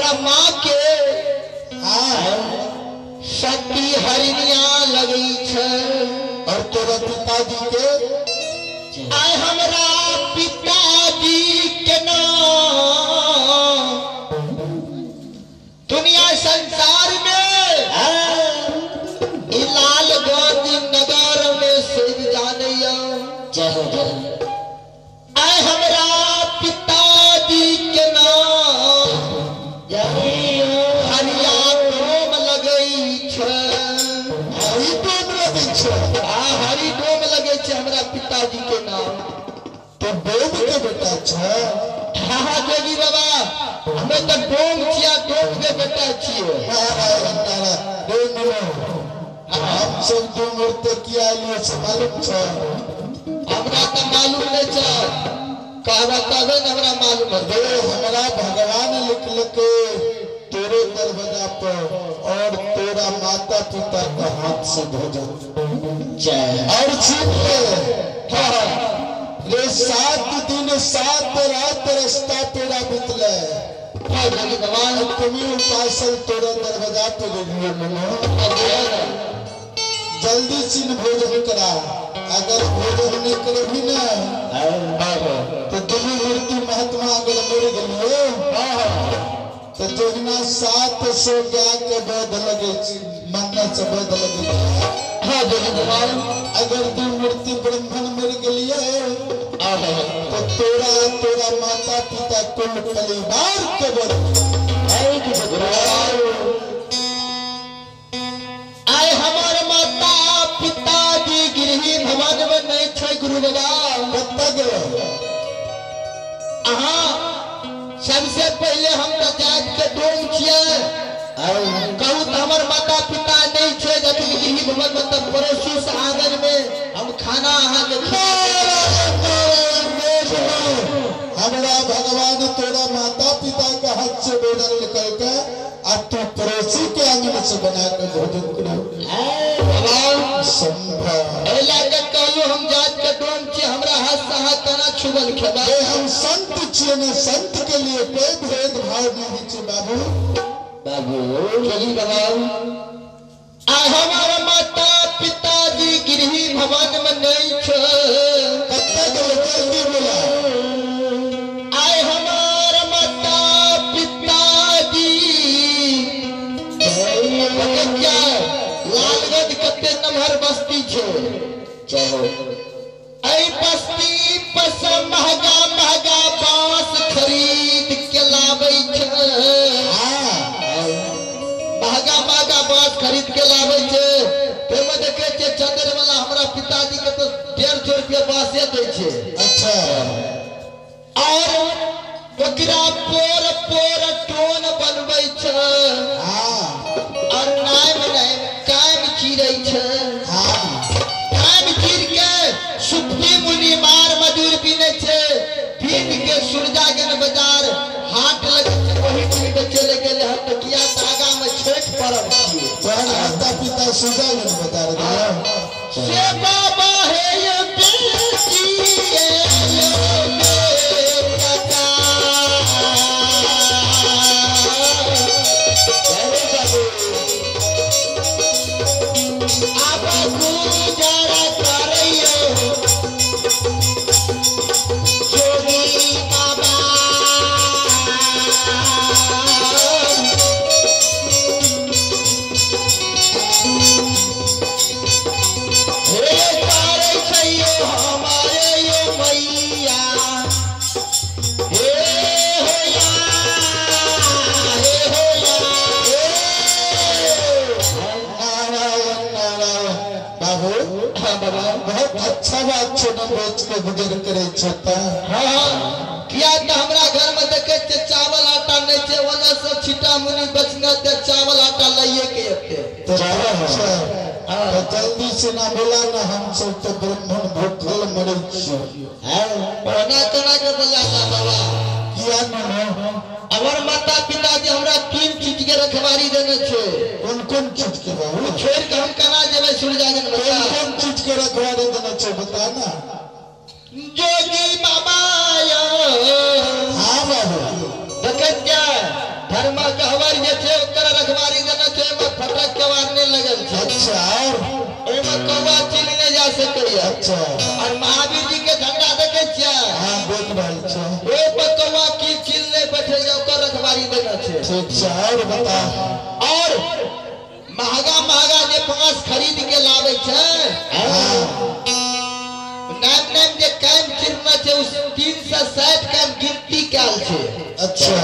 हमरा माँ के सती हरिया लगी छे और तोरा पिताजी के आय हमरा पिताजी के नाम दुनिया संसार में लालगंज नगर में से जानिया आय हमरा पिताजी के नाम हरिया डोम लगई छे हरी डोम लगे छे हरी डोम लगे छे हमरा पिताजी के नाम तो डोम के बेटा छे हाँ जोगी बाबा हमें तो डोम छिया डोम के बेटा छिए डोम हम सब डोम उड़ते किया लिए से मालूम छे हमरा तो मालूम नहीं छे कहबा तबे न हमरा मालूम है हमरा भगवान लिखल के तेरे दरवाजा पर और तेरा माता पिता का हाथ से भोजन और छीन ले रे 7 दिन 7 रात रास्ता तेरा बितले भगवान तुम्हें पार्सल तेरे दरवाजा पे ले जल्दी सीन भोजन करा अगर भोजन नहीं करेगी ना तो तुम्हें मूर्ति महात्मा अगर मर गई तो जोगिना 700 गाय के बोध लगे मन्ना से बोध लगे अगर तू मूर्ति ब्राह्मण मर गई तो तोरा माता पिता कुल परिवार के बोध आय हमारे माता पिताजी गिरही भवन में नहीं छे गुरु बाबा कत्ता गए सबसे पहले हम तो जात के डोम छिए कहू तो हमार माता पिता नहीं छे लेकिन गिरही भवन में तो पड़ोसी से आंगन में हम खाना अहाँ के हमरा भगवान तोरा माता पिता का हाथ से भोजन निकल के अब तू पड़ोसी के आंगन से बना के भोजन करो संभव कहलू हम जात के डोम छिए हमरा हाथ से हाथ तना छुबल खेबा हम संत छिए ने संत के लिए कोई भेदभाव नहीं छे बाबू जोगी बाबा हमारा माता पिताजी गिरही भवन में नहीं छे कत्ता गए जल्दी बोला आय हमारा माता पिताजी लालगंज कते नमहर बस्ती छे ऐ बस्ती पर महंगा महंगा बांस खरीद के लावे छे महंगा महंगा बांस खरीद के लावे छे तेमे देखे छे चंदर वाला हमरा पिताजी के तो 150 रुपया बांसे दे छे अच्छा और ओकरा पोर पोर टोन बनबै छे और नाम कायम चीरै छे कायम चीर के सुप्ती मुनि मार मजूर बिने छे बीन के सुरजागन बाजार हाट लगे छे वही चीज बेचे लगे हम तो किया धागा में छेक परब छिए तोहर माता पिता सुजा ने बता दिया से बाबा है ये बेटी ये बहुत अच्छा बात छे न बेच के गुजर करे छता किया त हमरा घर में देखे छे चावल आटा नहीं छे वजह से छिटा मुनि बचना ते चावल आटा लइए के एते तो जल्दी से ना बोला ना हम सब तो ब्राह्मण भूखल मरे छी ओना तना के बोला ना बाबा किया न हमर माता पिताजी हमरा 3 चीज के रखवारी देने छे कौन चीज के बाबू छोड़ के हम कना जेबे सूरजागन बता कौन चीज के रखवारी देने छे बता ना जोगी बाबा हां बाबू देखे क्या धर्म का अच्छा ओइमे कौवा चिल नहीं जा सकैया। अच्छा और महावीर जी के झंडा देखे छियै? हाँ देख रहल छै। ओइ पर कौवा की चिल नहीं बैठे जा, ओकर रखवारी देना छै। ठीक छै और बता। और महंगा महंगा जे बांस खरीद के लावे छै, नाम नाम जे काम चिरना छै, उस 360 काम गिनती कैल छै। अच्छा